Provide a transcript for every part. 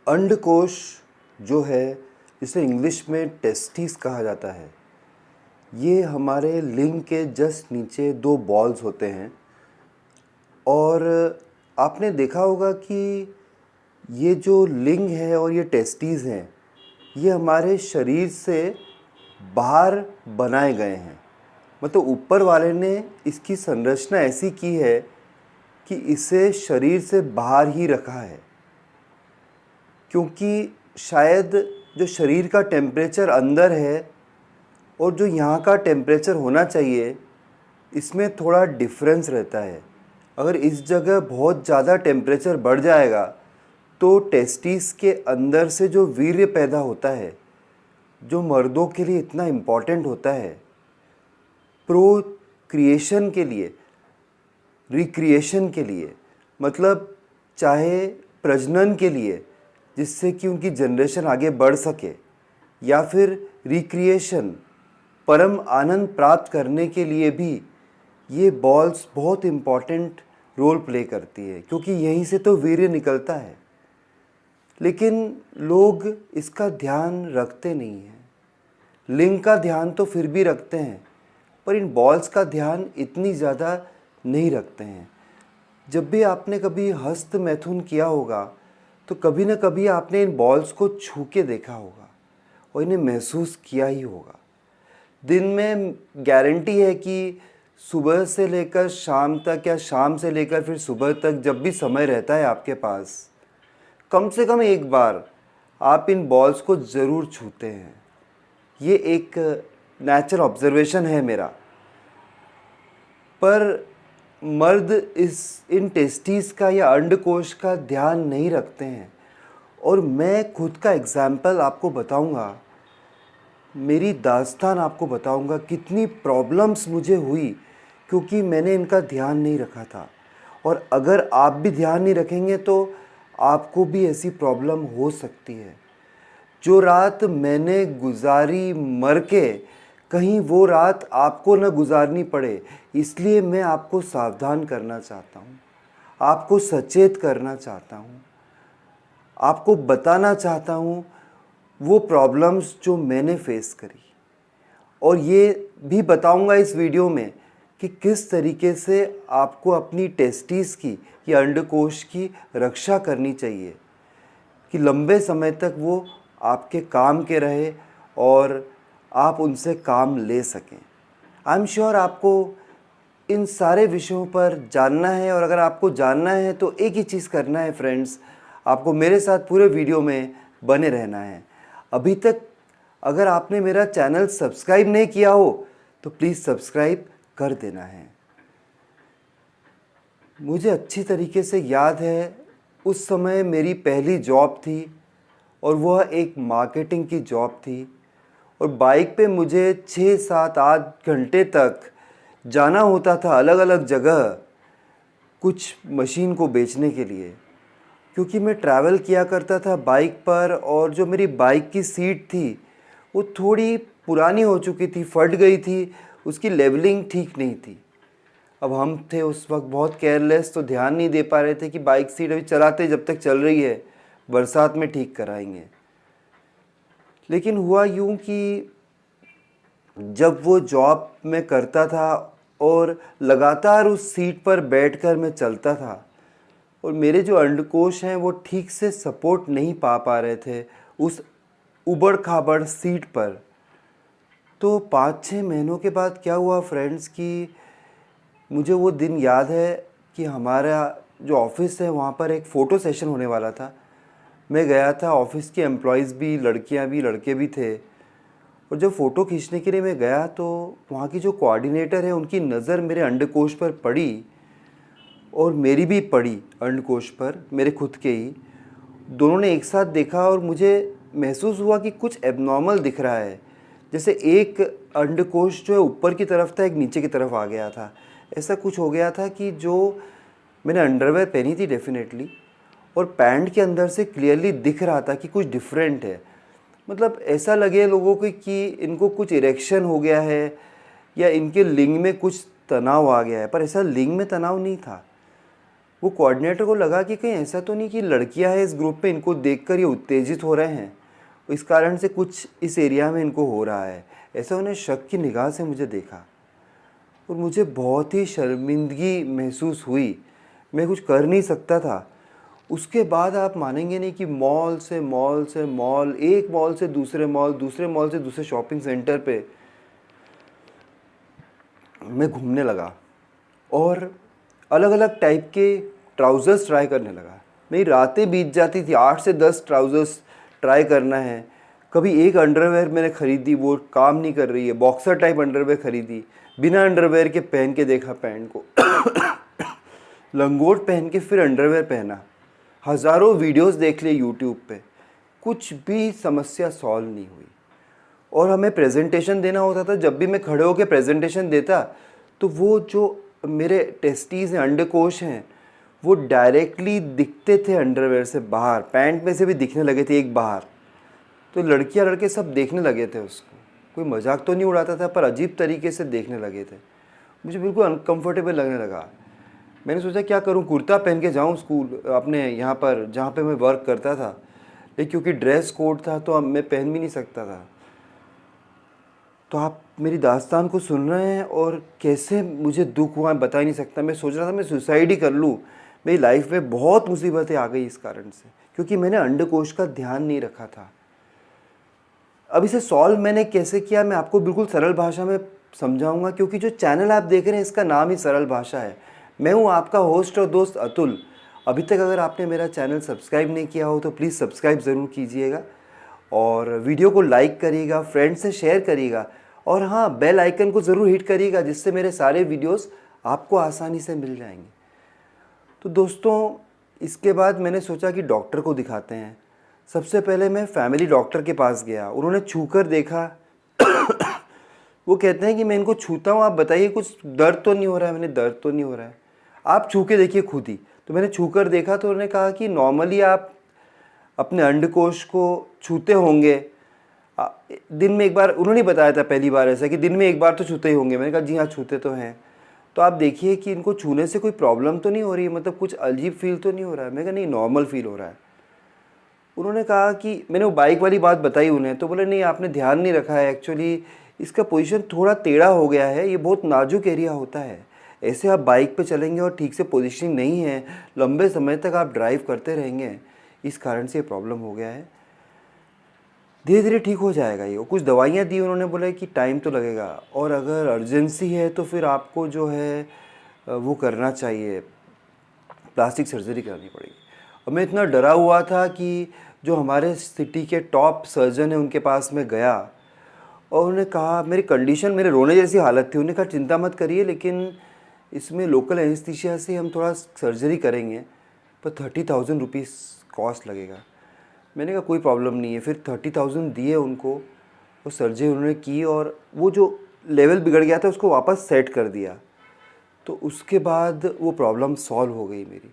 अंडकोश जो है, इसे इंग्लिश में टेस्टिस कहा जाता है। ये हमारे लिंग के जस्ट नीचे दो बॉल्स होते हैं। और आपने देखा होगा कि ये जो लिंग है और ये टेस्टिस हैं, ये हमारे शरीर से बाहर बनाए गए हैं। मतलब ऊपर वाले ने इसकी संरचना ऐसी की है कि इसे शरीर से बाहर ही रखा है, क्योंकि शायद जो शरीर का टेम्परेचर अंदर है और जो यहाँ का टेम्परेचर होना चाहिए, इसमें थोड़ा डिफरेंस रहता है। अगर इस जगह बहुत ज़्यादा टेम्परेचर बढ़ जाएगा तो टेस्टिस के अंदर से जो वीर्य पैदा होता है, जो मर्दों के लिए इतना इम्पॉर्टेंट होता है प्रोक्रिएशन के लिए, रिक्रिएशन के लिए, मतलब चाहे प्रजनन के लिए जिससे कि उनकी जनरेशन आगे बढ़ सके, या फिर रिक्रिएशन परम आनंद प्राप्त करने के लिए भी ये बॉल्स बहुत इम्पॉर्टेंट रोल प्ले करती है, क्योंकि यहीं से तो वीर्य निकलता है। लेकिन लोग इसका ध्यान रखते नहीं हैं। लिंग का ध्यान तो फिर भी रखते हैं, पर इन बॉल्स का ध्यान इतनी ज़्यादा नहीं रखते हैं। जब भी आपने कभी हस्त मैथुन किया होगा तो कभी ना कभी आपने इन बॉल्स को छू के देखा होगा और इन्हें महसूस किया ही होगा। दिन में गारंटी है कि सुबह से लेकर शाम तक या शाम से लेकर फिर सुबह तक, जब भी समय रहता है आपके पास, कम से कम एक बार आप इन बॉल्स को ज़रूर छूते हैं। ये एक नेचुरल ऑब्जर्वेशन है मेरा। पर मर्द इन टेस्टिस का या अंडकोश का ध्यान नहीं रखते हैं। और मैं खुद का एग्जाम्पल आपको बताऊंगा, मेरी दास्तान आपको बताऊंगा कितनी प्रॉब्लम्स मुझे हुई क्योंकि मैंने इनका ध्यान नहीं रखा था। और अगर आप भी ध्यान नहीं रखेंगे तो आपको भी ऐसी प्रॉब्लम हो सकती है। जो रात मैंने गुजारी मर के, कहीं वो रात आपको न गुजारनी पड़े, इसलिए मैं आपको सावधान करना चाहता हूँ, आपको सचेत करना चाहता हूँ, आपको बताना चाहता हूँ वो प्रॉब्लम्स जो मैंने फेस करी। और ये भी बताऊँगा इस वीडियो में कि किस तरीके से आपको अपनी टेस्टिस की या अंडकोश की रक्षा करनी चाहिए कि लंबे समय तक वो आपके काम के रहे और आप उनसे काम ले सकें। आई एम श्योर आपको इन सारे विषयों पर जानना है, और अगर आपको जानना है तो एक ही चीज़ करना है फ्रेंड्स, आपको मेरे साथ पूरे वीडियो में बने रहना है। अभी तक अगर आपने मेरा चैनल सब्सक्राइब नहीं किया हो तो प्लीज़ सब्सक्राइब कर देना है। मुझे अच्छी तरीके से याद है, उस समय मेरी पहली जॉब थी और वह एक मार्केटिंग की जॉब थी। और बाइक पे मुझे 6, 7, 8 घंटे तक जाना होता था अलग अलग जगह कुछ मशीन को बेचने के लिए, क्योंकि मैं ट्रैवल किया करता था बाइक पर। और जो मेरी बाइक की सीट थी वो थोड़ी पुरानी हो चुकी थी, फट गई थी, उसकी लेवलिंग ठीक नहीं थी। अब हम थे उस वक्त बहुत केयरलेस, तो ध्यान नहीं दे पा रहे थे कि बाइक सीट अभी चलाते जब तक चल रही है, बरसात में ठीक कराएंगे। लेकिन हुआ यूँ कि जब वो जॉब मैं करता था और लगातार उस सीट पर बैठकर मैं चलता था, और मेरे जो अंडकोश हैं वो ठीक से सपोर्ट नहीं पा रहे थे उस उबड़ खाबड़ सीट पर। तो 5-6 महीनों के बाद क्या हुआ फ्रेंड्स कि मुझे वो दिन याद है कि हमारा जो ऑफिस है वहाँ पर एक फ़ोटो सेशन होने वाला था। मैं गया था, ऑफिस के एम्प्लॉयज़ भी, लड़कियाँ भी, लड़के भी थे। और जब फ़ोटो खींचने के लिए मैं गया तो वहाँ की जो कोऑर्डिनेटर है उनकी नज़र मेरे अंडकोश पर पड़ी, और मेरी भी पड़ी अंडकोश पर, मेरे खुद के ही। दोनों ने एक साथ देखा और मुझे महसूस हुआ कि कुछ एबनॉर्मल दिख रहा है। जैसे एक अंडकोश जो है ऊपर की तरफ था, एक नीचे की तरफ आ गया था। ऐसा कुछ हो गया था कि जो मैंने अंडरवेयर पहनी थी डेफिनेटली, और पैंट के अंदर से क्लियरली दिख रहा था कि कुछ डिफरेंट है। मतलब ऐसा लगे लोगों को कि इनको कुछ इरेक्शन हो गया है या इनके लिंग में कुछ तनाव आ गया है, पर ऐसा लिंग में तनाव नहीं था। वो कोऑर्डिनेटर को लगा कि कहीं ऐसा तो नहीं कि लड़कियां हैं इस ग्रुप में, इनको देखकर ये उत्तेजित हो रहे हैं, इस कारण से कुछ इस एरिया में इनको हो रहा है। ऐसा उन्हें शक की निगाह से मुझे देखा और मुझे बहुत ही शर्मिंदगी महसूस हुई। मैं कुछ कर नहीं सकता था। उसके बाद आप मानेंगे नहीं कि मॉल से मॉल से मॉल, एक मॉल से दूसरे मॉल, दूसरे मॉल से दूसरे शॉपिंग सेंटर पे मैं घूमने लगा और अलग अलग टाइप के ट्राउज़र्स ट्राई करने लगा। मेरी रातें बीत जाती थी, 8 से 10 ट्राउज़र्स ट्राई करना है। कभी एक अंडरवेयर मैंने ख़रीदी, वो काम नहीं कर रही है, बॉक्सर टाइप अंडरवेयर ख़रीदी, बिना अंडरवेयर के पहन के देखा पैंट को लंगोट पहन के फिर अंडरवेयर पहना, हज़ारों वीडियोस देख लिए यूट्यूब पे, कुछ भी समस्या सॉल्व नहीं हुई। और हमें प्रेजेंटेशन देना होता था, जब भी मैं खड़े होकर प्रेजेंटेशन देता तो वो जो मेरे टेस्टीज़ हैं, अंडकोश हैं, वो डायरेक्टली दिखते थे अंडरवेयर से बाहर, पैंट में से भी दिखने लगे थे एक बाहर। तो लड़कियां लड़के सब देखने लगे थे उसको। कोई मजाक तो नहीं उड़ाता था, पर अजीब तरीके से देखने लगे थे। मुझे बिल्कुल अनकंफर्टेबल लगने लगा। मैंने सोचा क्या करूं, कुर्ता पहन के जाऊं स्कूल अपने यहाँ पर जहाँ पे मैं वर्क करता था, लेकिन क्योंकि ड्रेस कोड था तो अब मैं पहन भी नहीं सकता था। तो आप मेरी दास्तान को सुन रहे हैं और कैसे मुझे दुख हुआ बता ही नहीं सकता। मैं सोच रहा था मैं सुसाइड ही कर लूँ। मेरी लाइफ में बहुत मुसीबतें आ गई इस कारण से, क्योंकि मैंने अंडकोश का ध्यान नहीं रखा था। अब इसे सॉल्व मैंने कैसे किया, मैं आपको बिल्कुल सरल भाषा में समझाऊंगा, क्योंकि जो चैनल आप देख रहे हैं इसका नाम ही सरल भाषा है। मैं हूं आपका होस्ट और दोस्त अतुल। अभी तक अगर आपने मेरा चैनल सब्सक्राइब नहीं किया हो तो प्लीज़ सब्सक्राइब ज़रूर कीजिएगा और वीडियो को लाइक करिएगा, फ्रेंड से शेयर करिएगा और हाँ, बेल आइकन को ज़रूर हिट करिएगा, जिससे मेरे सारे वीडियोस आपको आसानी से मिल जाएंगे। तो दोस्तों, इसके बाद मैंने सोचा कि डॉक्टर को दिखाते हैं। सबसे पहले मैं फैमिली डॉक्टर के पास गया। उन्होंने छूकर देखा वो कहते हैं कि मैं इनको छूता हूँ, आप बताइए कुछ दर्द तो नहीं हो रहा है। मैंने दर्द तो नहीं हो रहा है, आप छू के देखिए खुद ही। तो मैंने छू कर देखा तो उन्होंने कहा कि नॉर्मली आप अपने अंडकोश को छूते होंगे दिन में एक बार। उन्होंने बताया था पहली बार ऐसा कि दिन में एक बार तो छूते ही होंगे। मैंने कहा जी हाँ, छूते तो हैं। तो आप देखिए कि इनको छूने से कोई प्रॉब्लम तो नहीं हो रही है, मतलब कुछ अजीब फील तो नहीं हो रहा है। मैंने कहा नहीं, नॉर्मल फील हो रहा है। उन्होंने कहा कि मैंने वो बाइक वाली बात बताई उन्हें, तो बोले नहीं आपने ध्यान नहीं रखा है, एक्चुअली इसका पोजीशन थोड़ा टेढ़ा हो गया है, ये बहुत नाजुक एरिया होता है। ऐसे आप बाइक पे चलेंगे और ठीक से पोजीशनिंग नहीं है, लंबे समय तक आप ड्राइव करते रहेंगे, इस कारण से ये प्रॉब्लम हो गया है। धीरे धीरे ठीक हो जाएगा ये। कुछ दवाइयाँ दी उन्होंने, बोला कि टाइम तो लगेगा और अगर अर्जेंसी है तो फिर आपको जो है वो करना चाहिए, प्लास्टिक सर्जरी करनी पड़ेगी। और मैं इतना डरा हुआ था कि जो हमारे सिटी के टॉप सर्जन हैं उनके पास मैं गया और उन्होंने कहा, मेरी कंडीशन, मेरे रोने जैसी हालत थी। उन्होंने कहा चिंता मत करिए, लेकिन इसमें लोकल एनेस्थीसिया से हम थोड़ा सर्जरी करेंगे, पर 30,000 रुपीज़ कॉस्ट लगेगा। मैंने कहा कोई प्रॉब्लम नहीं है। फिर 30,000 दिए उनको, वो सर्जरी उन्होंने की और वो जो लेवल बिगड़ गया था उसको वापस सेट कर दिया। तो उसके बाद वो प्रॉब्लम सॉल्व हो गई मेरी।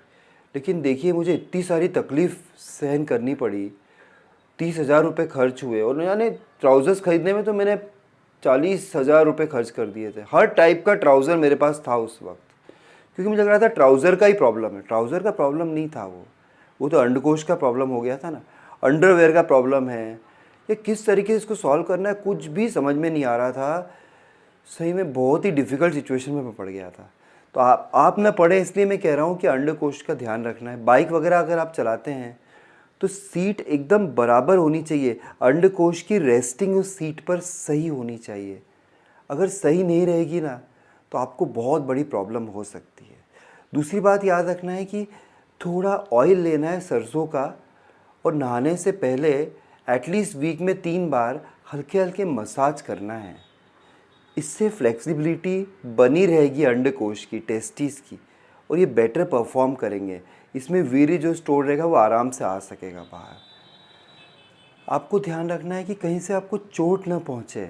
लेकिन देखिए, मुझे इतनी सारी तकलीफ़ सहन करनी पड़ी, 30,000 रुपये खर्च हुए और यानी ट्राउज़र्स ख़रीदने में तो मैंने 40,000 रुपये खर्च कर दिए थे। हर टाइप का ट्राउज़र मेरे पास था उस वक्त, क्योंकि मुझे लग रहा था ट्राउज़र का ही प्रॉब्लम है। ट्राउज़र का प्रॉब्लम नहीं था, वो तो अंडकोश का प्रॉब्लम हो गया था ना। अंडरवेयर का प्रॉब्लम है, ये किस तरीके से इसको सॉल्व करना है कुछ भी समझ में नहीं आ रहा था। सही में बहुत ही डिफ़िकल्ट सिचुएशन में मैं पड़ गया था। तो आप ना पढ़े, इसलिए मैं कह रहा हूँ कि अंडकोश का ध्यान रखना है। बाइक वगैरह अगर आप चलाते हैं तो सीट एकदम बराबर होनी चाहिए, अंडकोश की रेस्टिंग उस सीट पर सही होनी चाहिए। अगर सही नहीं रहेगी ना तो आपको बहुत बड़ी प्रॉब्लम हो सकती है। दूसरी बात याद रखना है कि थोड़ा ऑयल लेना है सरसों का और नहाने से पहले एटलीस्ट वीक में 3 बार हल्के हल्के मसाज करना है। इससे फ्लेक्सिबिलिटी बनी रहेगी अंडकोश की, टेस्टिस की, और ये बेटर परफॉर्म करेंगे। इसमें वीर्य जो स्टोर रहेगा वो आराम से आ सकेगा बाहर। आपको ध्यान रखना है कि कहीं से आपको चोट ना पहुँचे।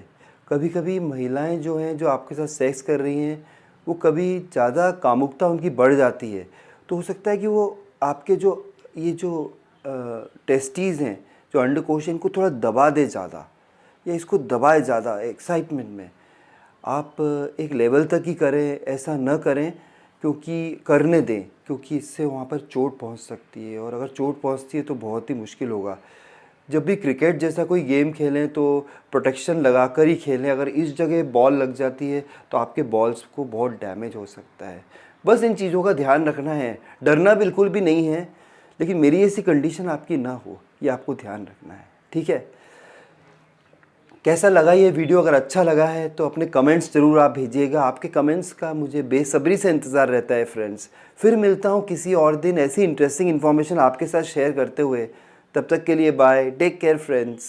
कभी कभी महिलाएं जो हैं, जो आपके साथ सेक्स कर रही हैं, वो कभी ज़्यादा कामुकता उनकी बढ़ जाती है, तो हो सकता है कि वो आपके जो टेस्टीज़ हैं, जो अंडकोश हैं, इनको थोड़ा दबा दे ज़्यादा, या इसको दबाए ज़्यादा एक्साइटमेंट में। आप एक लेवल तक ही करें, ऐसा न करें क्योंकि करने दें, क्योंकि इससे वहाँ पर चोट पहुँच सकती है, और अगर चोट पहुँचती है तो बहुत ही मुश्किल होगा। जब भी क्रिकेट जैसा कोई गेम खेलें तो प्रोटेक्शन लगा कर ही खेलें। अगर इस जगह बॉल लग जाती है तो आपके बॉल्स को बहुत डैमेज हो सकता है। बस इन चीज़ों का ध्यान रखना है, डरना बिल्कुल भी नहीं है, लेकिन मेरी ऐसी कंडीशन आपकी ना हो, ये आपको ध्यान रखना है, ठीक है। कैसा लगा ये वीडियो? अगर अच्छा लगा है तो अपने कमेंट्स ज़रूर आप भेजिएगा। आपके कमेंट्स का मुझे बेसब्री से इंतज़ार रहता है फ्रेंड्स। फिर मिलता हूँ किसी और दिन ऐसी इंटरेस्टिंग इन्फॉर्मेशन आपके साथ शेयर करते हुए। तब तक के लिए बाय, टेक केयर फ्रेंड्स।